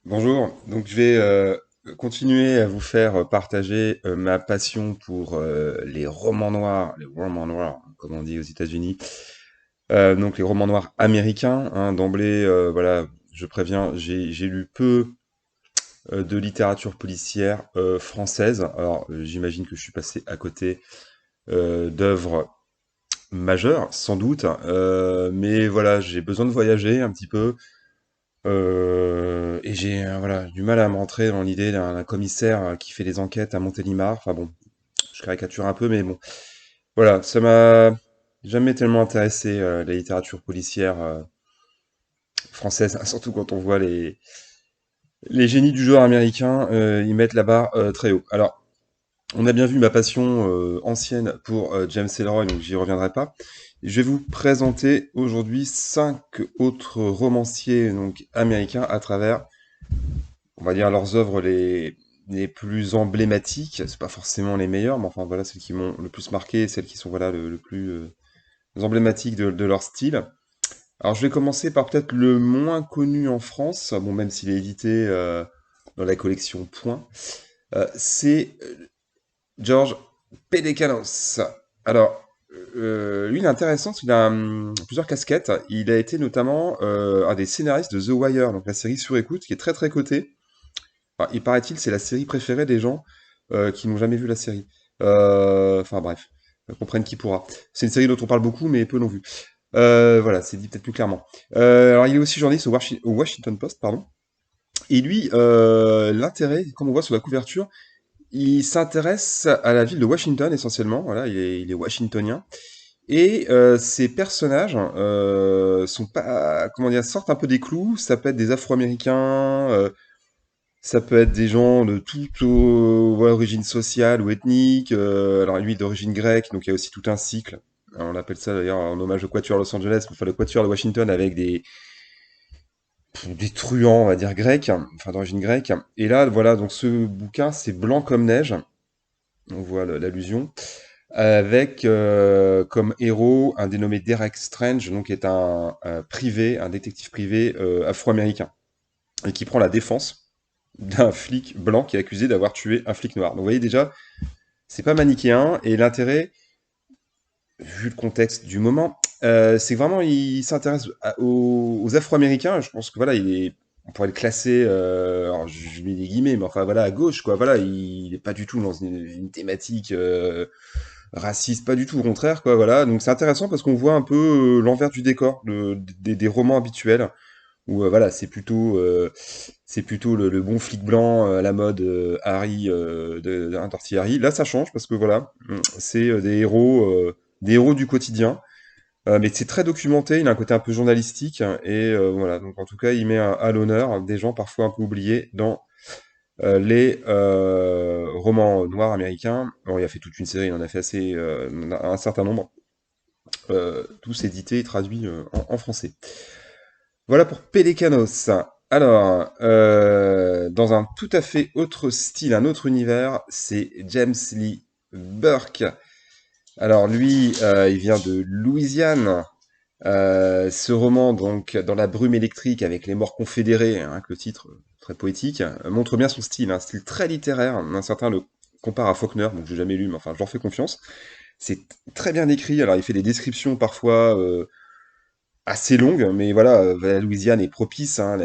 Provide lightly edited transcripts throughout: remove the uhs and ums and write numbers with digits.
Bonjour, donc je vais continuer à vous faire partager ma passion pour les romans noirs, comme on dit aux États-Unis. Donc les romans noirs américains, hein, d'emblée, voilà, je préviens, j'ai lu peu de littérature policière française. Alors j'imagine que je suis passé à côté d'œuvres majeures, sans doute, mais voilà, j'ai besoin de voyager un petit peu. Et j'ai voilà, du mal à me rentrer dans l'idée d'un commissaire qui fait des enquêtes à Montélimar. Enfin bon, je caricature un peu, mais bon. Voilà, ça m'a jamais tellement intéressé, la littérature policière française, surtout quand on voit les génies du genre américain, ils mettent la barre très haut. Alors, on a bien vu ma passion ancienne pour James Ellroy, donc j'y reviendrai pas. Je vais vous présenter aujourd'hui 5 autres romanciers donc américains à travers, on va dire, leurs œuvres les plus emblématiques. C'est pas forcément les meilleures, mais enfin voilà, celles qui m'ont le plus marqué, celles qui sont voilà le plus emblématiques de leur style. Alors je vais commencer par peut-être le moins connu en France, bon même s'il est édité dans la collection Point. C'est George Pelecanos. Alors lui il est intéressant, parce qu'il a plusieurs casquettes. Il a été notamment un des scénaristes de The Wire, donc la série sur écoute, qui est très très cotée. Enfin, il paraît-il, c'est la série préférée des gens qui n'ont jamais vu la série. Enfin bref, comprenne qui pourra. C'est une série dont on parle beaucoup, mais peu l'ont vue. Voilà, c'est dit peut-être plus clairement. Alors, il est aussi journaliste au Washington Post, pardon. Et lui, l'intérêt, comme on voit sur la couverture, il s'intéresse à la ville de Washington essentiellement. Voilà, il est washingtonien. Et ces personnages sont pas, comment dire, sortent un peu des clous. Ça peut être des Afro-Américains, ça peut être des gens de toute ouais, origine sociale ou ethnique. Alors lui, d'origine grecque, donc il y a aussi tout un cycle. On appelle ça d'ailleurs en hommage au Quatuor Los Angeles, enfin le Quatuor de Washington avec des truands, on va dire grecs, enfin d'origine grecque. Et là, voilà, donc ce bouquin, c'est blanc comme neige. On voit l'allusion. Avec comme héros un dénommé Derek Strange, donc qui est un privé, un détective privé afro-américain, et qui prend la défense d'un flic blanc qui est accusé d'avoir tué un flic noir. Donc vous voyez déjà, c'est pas manichéen, et l'intérêt, vu le contexte du moment, c'est que vraiment il s'intéresse aux Afro-Américains. Je pense que voilà, on pourrait le classer, alors je mets des guillemets, mais enfin voilà, à gauche, quoi. Voilà, il est pas du tout dans une thématique raciste, pas du tout, au contraire, quoi. Voilà, donc c'est intéressant parce qu'on voit un peu l'envers du décor des romans habituels où voilà, c'est plutôt le bon flic blanc à la mode Harry d'un Tortilla Harry. Là, ça change parce que voilà, c'est des héros du quotidien, mais c'est très documenté. Il a un côté un peu journalistique et voilà. Donc en tout cas, il met à l'honneur des gens parfois un peu oubliés dans les romans noirs américains. Bon, il a fait toute une série, il en a fait un certain nombre, tous édités et traduits en français. Voilà pour Pelecanos. Alors, dans un tout à fait autre style, un autre univers, c'est James Lee Burke. Alors lui, il vient de Louisiane. Ce roman, donc, dans la brume électrique avec les morts confédérés, hein, que le titre très poétique, montre bien son style, un style très littéraire. Certains le comparent à Faulkner, donc j'ai jamais lu, mais enfin, je leur fais confiance. C'est très bien écrit. Alors, il fait des descriptions parfois assez longues, mais voilà, la Louisiane est propice. Hein,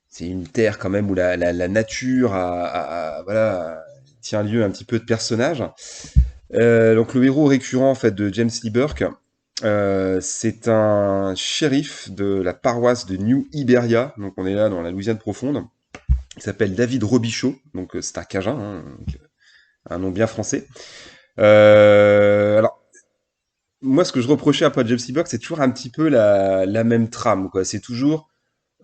c'est une terre quand même où la nature voilà, tient lieu un petit peu de personnages. Donc le héros récurrent en fait de James Lee Burke, c'est un shérif de la paroisse de New Iberia, donc on est là dans la Louisiane profonde. Il s'appelle David Robichaud, donc c'est un Cajun, hein, donc, un nom bien français. Alors moi, ce que je reprochais un peu à James Lee Burke, c'est toujours un petit peu la même trame, quoi. C'est toujours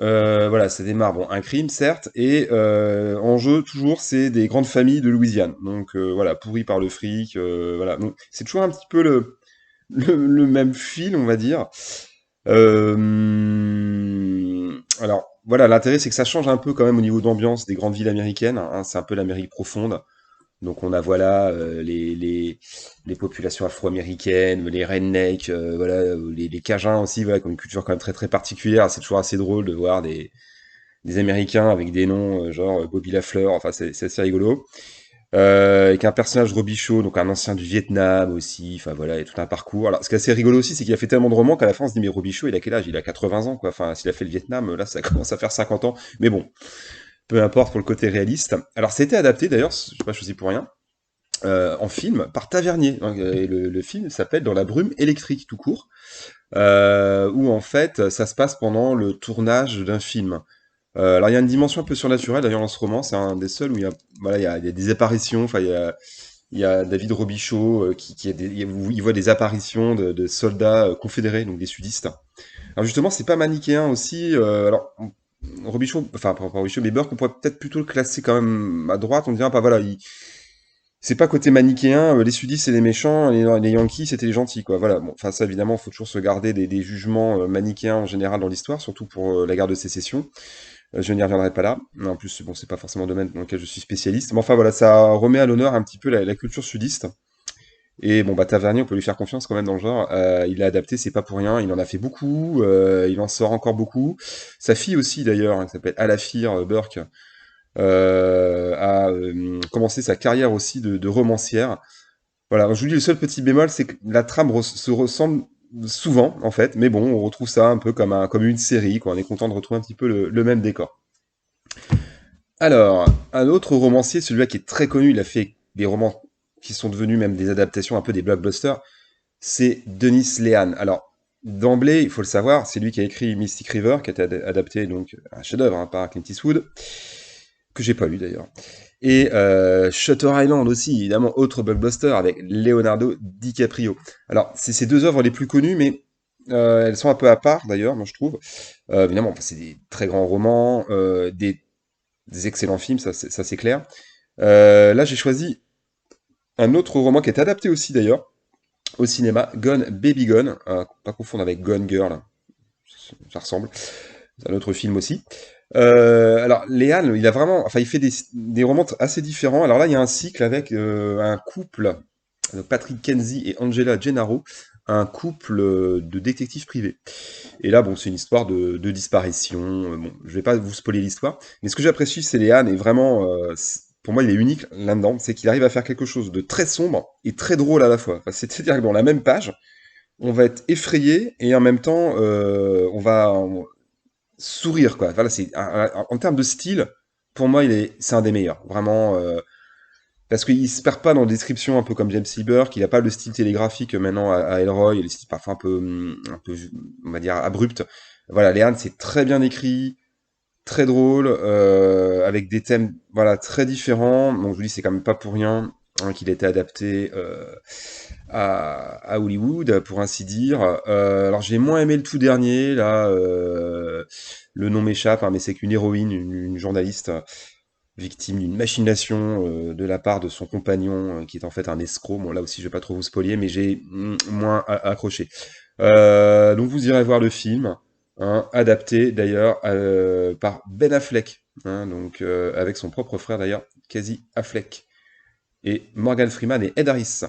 voilà, ça démarre, bon, un crime, certes, et en jeu, toujours, c'est des grandes familles de Louisiane. Donc voilà, pourries par le fric, voilà. Donc c'est toujours un petit peu le même fil, on va dire. Alors voilà, l'intérêt, c'est que ça change un peu quand même au niveau d'ambiance des grandes villes américaines, hein. C'est un peu l'Amérique profonde. Donc on a voilà les populations afro-américaines, les rednecks, voilà, les Cajuns aussi, voilà, qui ont une culture quand même très très particulière. C'est toujours assez drôle de voir des Américains avec des noms genre Bobby Lafleur, enfin c'est assez rigolo. Avec un personnage Robichaud, donc un ancien du Vietnam aussi, enfin voilà, et tout un parcours. Alors ce qui est assez rigolo aussi, c'est qu'il a fait tellement de romans qu'à la fin on se dit mais Robichaud il a quel âge? Il a 80 ans quoi, enfin s'il a fait le Vietnam, là ça commence à faire 50 ans, mais bon, peu importe pour le côté réaliste. Alors c'était adapté d'ailleurs, je sais pas choisi pour rien, en film par Tavernier. Et le film s'appelle Dans la brume électrique tout court, où en fait ça se passe pendant le tournage d'un film. Alors il y a une dimension un peu surnaturelle d'ailleurs dans ce roman, c'est un des seuls où il y a, voilà, il y a des apparitions, enfin il y a David Robichaud qui a où il voit des apparitions de soldats confédérés, donc des sudistes. Alors justement, c'est pas manichéen aussi. Robichaud, enfin pas Robichaud, mais Burke, on pourrait peut-être plutôt le classer quand même à droite. On dirait pas, voilà, c'est pas côté manichéen. Les sudistes c'est les méchants, les Yankees c'était les gentils, quoi. Voilà. Bon, enfin ça évidemment, faut toujours se garder des jugements manichéens en général dans l'histoire, surtout pour la guerre de sécession. Je n'y reviendrai pas là. En plus, bon, c'est pas forcément un domaine dans lequel je suis spécialiste. Mais enfin voilà, ça remet à l'honneur un petit peu la culture sudiste. Et bon, bah Tavernier, on peut lui faire confiance quand même dans le genre. Il l'a adapté, c'est pas pour rien. Il en a fait beaucoup. Il en sort encore beaucoup. Sa fille aussi, d'ailleurs, hein, qui s'appelle Alafir Burke, a commencé sa carrière aussi de romancière. Voilà, je vous dis, le seul petit bémol, c'est que la trame se ressemble souvent, en fait. Mais bon, on retrouve ça un peu comme une série, quoi. On est content de retrouver un petit peu le même décor. Alors, un autre romancier, celui-là qui est très connu, il a fait des romans qui sont devenus même des adaptations, un peu des blockbusters, c'est Denis Lehan. Alors, d'emblée, il faut le savoir, c'est lui qui a écrit Mystic River, qui a été adapté, donc un chef-d'œuvre hein, par Clint Eastwood, que j'ai pas lu d'ailleurs. Et Shutter Island aussi, évidemment, autre blockbuster avec Leonardo DiCaprio. Alors, c'est ces deux œuvres les plus connues, mais elles sont un peu à part d'ailleurs, moi je trouve. Évidemment, enfin, c'est des très grands romans, des excellents films, ça c'est clair. Là, j'ai choisi un autre roman qui est adapté aussi d'ailleurs au cinéma, Gone Baby Gone, pas confondre avec Gone Girl, ça ressemble. C'est un autre film aussi. Alors, Léane, il a vraiment, enfin, il fait des romans assez différents. Alors là, il y a un cycle avec un couple, Patrick Kenzie et Angela Gennaro, un couple de détectives privés. Et là, bon, c'est une histoire de disparition. Bon, je vais pas vous spoiler l'histoire, mais ce que j'apprécie, c'est Léane, et vraiment, pour moi, il est unique là-dedans, c'est qu'il arrive à faire quelque chose de très sombre et très drôle à la fois. Enfin, c'est-à-dire que dans la même page, on va être effrayé et en même temps, on va sourire, quoi. Voilà, en termes de style, pour moi, c'est un des meilleurs. Vraiment, parce qu'il se perd pas dans des descriptions un peu comme James Silver, qu'il a pas le style télégraphique maintenant à Elroy, les styles parfois un peu, on va dire, abrupt. Voilà, Léane, c'est très bien écrit, très drôle, avec des thèmes, voilà, très différents. Donc je vous dis, c'est quand même pas pour rien hein, qu'il a été adapté à Hollywood, pour ainsi dire. Alors j'ai moins aimé le tout dernier, là, le nom m'échappe, hein, mais c'est qu'une héroïne, une journaliste victime d'une machination de la part de son compagnon, qui est en fait un escroc. Bon, là aussi, je vais pas trop vous spoiler, mais j'ai moins accroché. Donc vous irez voir le film, hein, adapté d'ailleurs par Ben Affleck, hein, donc avec son propre frère d'ailleurs, Casey Affleck, et Morgan Freeman et Ed Harris.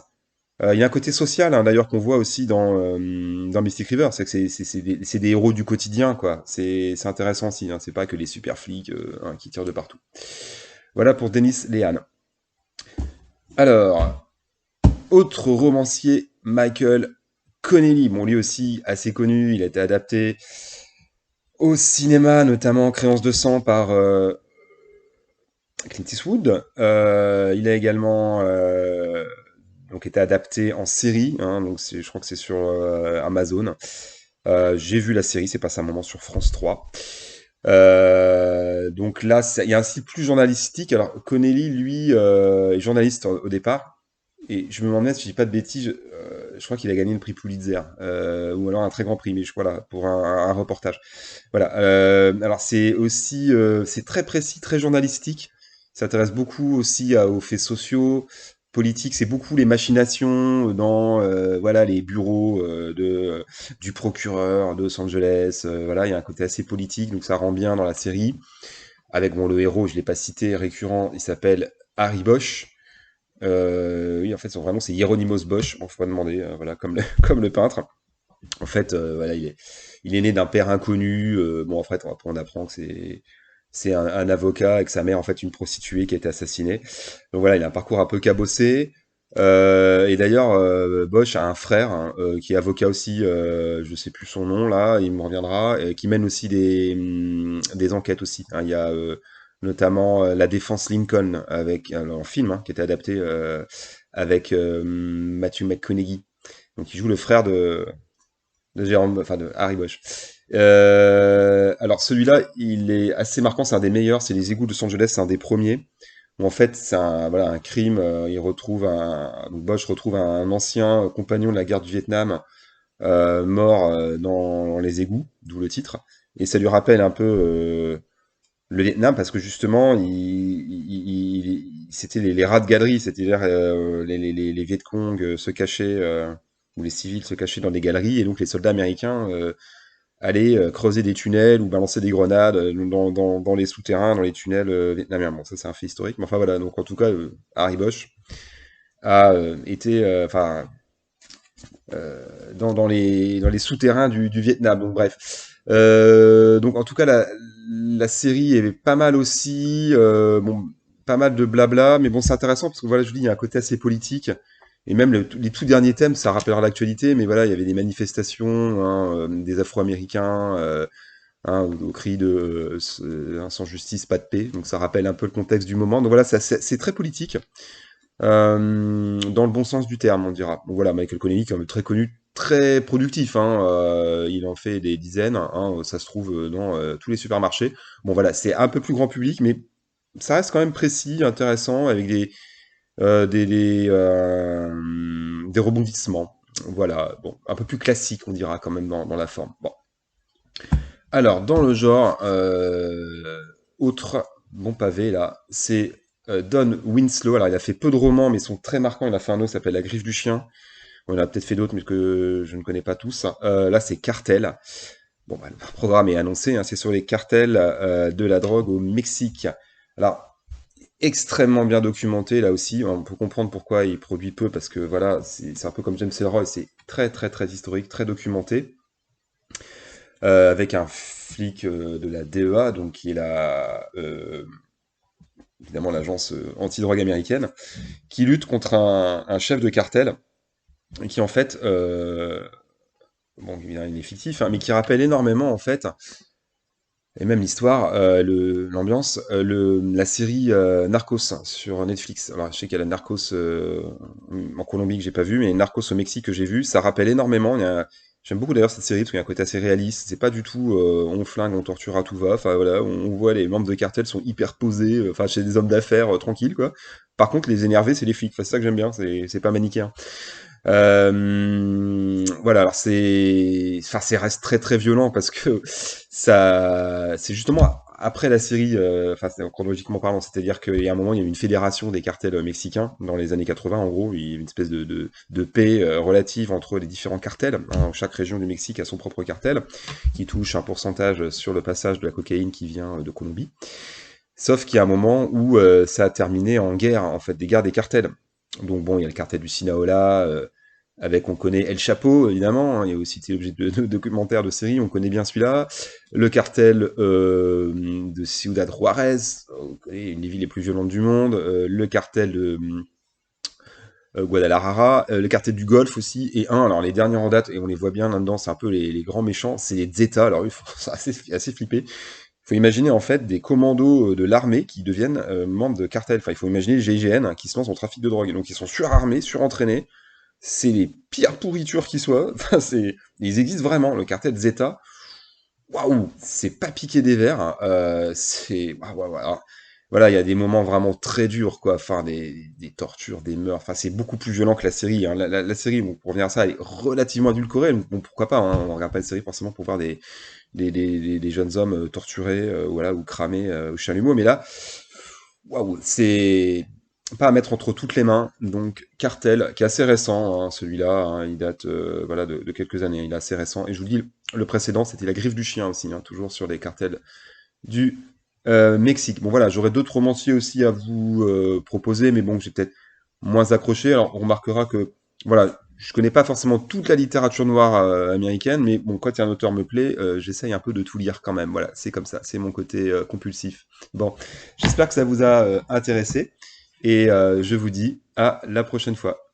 Il y a un côté social, hein, d'ailleurs, qu'on voit aussi dans Mystic River, c'est que c'est des héros du quotidien, quoi. C'est intéressant aussi, hein, c'est pas que les super flics hein, qui tirent de partout. Voilà pour Dennis Lehan. Alors, autre romancier, Michael Connelly. Bon, lui aussi, assez connu, il a été adapté au cinéma, notamment Créance de sang par Clint Eastwood. Il a également donc été adapté en série, hein, donc je crois que c'est sur Amazon. J'ai vu la série, c'est passé un moment sur France 3. Donc là, il y a un style plus journalistique. Alors, Connelly, lui, est journaliste au départ. Et je me demandais, si je dis pas de bêtises, je crois qu'il a gagné le prix Pulitzer, ou alors un très grand prix, mais voilà, pour un reportage. Voilà. Alors c'est aussi, c'est très précis, très journalistique. Ça s'intéresse beaucoup aussi aux faits sociaux, politiques. C'est beaucoup les machinations dans, voilà, les bureaux du procureur de Los Angeles. Voilà, il y a un côté assez politique, donc ça rend bien dans la série. Avec bon, le héros, je l'ai pas cité, récurrent, il s'appelle Harry Bosch. Oui, en fait, vraiment, c'est Hieronymus Bosch, on faut demander, voilà, comme comme le peintre. En fait, voilà, il est né d'un père inconnu. Bon, en fait, on apprend que C'est un avocat avec sa mère, en fait, une prostituée qui a été assassinée. Donc voilà, il a un parcours un peu cabossé. Et d'ailleurs, Bosch a un frère hein, qui est avocat aussi, je sais plus son nom là, il me reviendra, et qui mène aussi des enquêtes aussi, hein. Il y a notamment La Défense Lincoln avec un film hein, qui était adapté avec Matthew McConaughey. Donc il joue le frère de Jérôme, enfin de Harry Bosch. Alors celui-là, il est assez marquant, c'est un des meilleurs, c'est Les Égouts de Los Angeles, c'est un des premiers. Où en fait, c'est un, voilà, un crime, il retrouve donc Bosch retrouve un ancien compagnon de la guerre du Vietnam mort dans les égouts, d'où le titre. Et ça lui rappelle un peu le Vietnam parce que justement, c'était les rats de galerie, c'est-à-dire les Viet Cong se cachaient, ou les civils se cachaient dans des galeries, et donc les soldats américains aller creuser des tunnels ou balancer des grenades dans les souterrains, dans les tunnels vietnamiens. Bon, ça c'est un fait historique, mais enfin voilà. Donc en tout cas, Harry Bosch a été, enfin, dans les souterrains du Vietnam. Donc bref. Donc en tout cas, la série est pas mal aussi. Bon, pas mal de blabla, mais bon, c'est intéressant parce que voilà, je vous dis, il y a un côté assez politique. Et même les tout derniers thèmes, ça rappellera l'actualité, mais voilà, il y avait des manifestations hein, des Afro-Américains hein, au cri de sans justice, pas de paix. Donc ça rappelle un peu le contexte du moment. Donc voilà, c'est très politique, dans le bon sens du terme, on dira. Donc voilà, Michael Connelly, quand même très connu, très productif. Hein, il en fait des dizaines. Hein, ça se trouve dans tous les supermarchés. Bon voilà, c'est un peu plus grand public, mais ça reste quand même précis, intéressant, avec des rebondissements. Voilà, bon, un peu plus classique, on dira quand même dans la forme. Bon. Alors, dans le genre, autre bon pavé, là, c'est Don Winslow. Alors, il a fait peu de romans, mais ils sont très marquants. Il a fait un autre qui s'appelle La Griffe du Chien. On a peut-être fait d'autres, mais que je ne connais pas tous. Là, c'est Cartel. Bon, bah, le programme est annoncé, hein, c'est sur les cartels de la drogue au Mexique. Alors, extrêmement bien documenté, là aussi. On peut comprendre pourquoi il produit peu, parce que voilà, c'est un peu comme James Ellroy, c'est très, très, très historique, très documenté avec un flic de la DEA, donc qui est évidemment l'agence anti-drogue américaine, qui lutte contre un chef de cartel, qui en fait, bon, évidemment, il est fictif, hein, mais qui rappelle énormément en fait, et même l'histoire, l'ambiance, la série Narcos hein, sur Netflix. Alors je sais qu'il y a la Narcos en Colombie que j'ai pas vu, mais Narcos au Mexique que j'ai vu, ça rappelle énormément. J'aime beaucoup d'ailleurs cette série parce qu'il y a un côté assez réaliste. C'est pas du tout on flingue, on torture à tout va. Enfin voilà, on voit les membres de cartel sont hyper posés. Enfin chez des hommes d'affaires tranquilles quoi. Par contre les énervés c'est les flics. Enfin, c'est ça que j'aime bien. C'est pas manichéen. Voilà, alors enfin, c'est reste très très violent parce que c'est justement après la série, enfin, chronologiquement parlant, c'est-à-dire qu'il y a un moment, il y a eu une fédération des cartels mexicains dans les années 80, en gros, il y a une espèce de paix relative entre les différents cartels. Hein. Chaque région du Mexique a son propre cartel qui touche un pourcentage sur le passage de la cocaïne qui vient de Colombie. Sauf qu'il y a un moment où ça a terminé en guerre, en fait, des guerres des cartels. Donc bon, il y a le cartel du Sinaloa, avec, on connaît El Chapo, évidemment, hein, il y a aussi été l'objet de documentaires, de séries, on connaît bien celui-là. Le cartel de Ciudad Juarez, on connaît une des villes les plus violentes du monde. Le cartel de Guadalajara, le cartel du Golfe aussi, et alors les derniers en date, et on les voit bien là-dedans, c'est un peu les grands méchants, c'est les Zetas, alors eux, c'est assez flippé. Il faut imaginer en fait des commandos de l'armée qui deviennent membres de cartels. Enfin, il faut imaginer les GIGN hein, qui se lancent en trafic de drogue. Donc ils sont surarmés, surentraînés, c'est les pires pourritures qui soient. Enfin, ils existent vraiment. Le cartel Zeta, waouh, c'est pas piqué des verres. Hein. C'est waouh, waouh, waouh. Voilà, il y a des moments vraiment très durs, quoi. Enfin, des tortures, des meurtres. Enfin, c'est beaucoup plus violent que la série. Hein. La série, bon, pour revenir à ça, elle est relativement adulcorée. Donc, bon, pourquoi pas hein, on regarde pas une série forcément pour voir des jeunes hommes torturés, voilà, ou cramés au chalumeau. Mais là, waouh, c'est pas à mettre entre toutes les mains. Donc Cartel, qui est assez récent, hein, celui-là, hein, il date voilà, de quelques années, il est assez récent. Et je vous dis, le précédent, c'était La Griffe du Chien aussi, hein, toujours sur les cartels du Mexique. Bon voilà, j'aurais d'autres romanciers aussi à vous proposer, mais bon, j'ai peut-être moins accroché. Alors on remarquera que, voilà, je connais pas forcément toute la littérature noire américaine, mais bon, quand il y a un auteur me plaît, j'essaye un peu de tout lire quand même. Voilà, c'est comme ça, c'est mon côté compulsif. Bon, j'espère que ça vous a intéressé et je vous dis à la prochaine fois.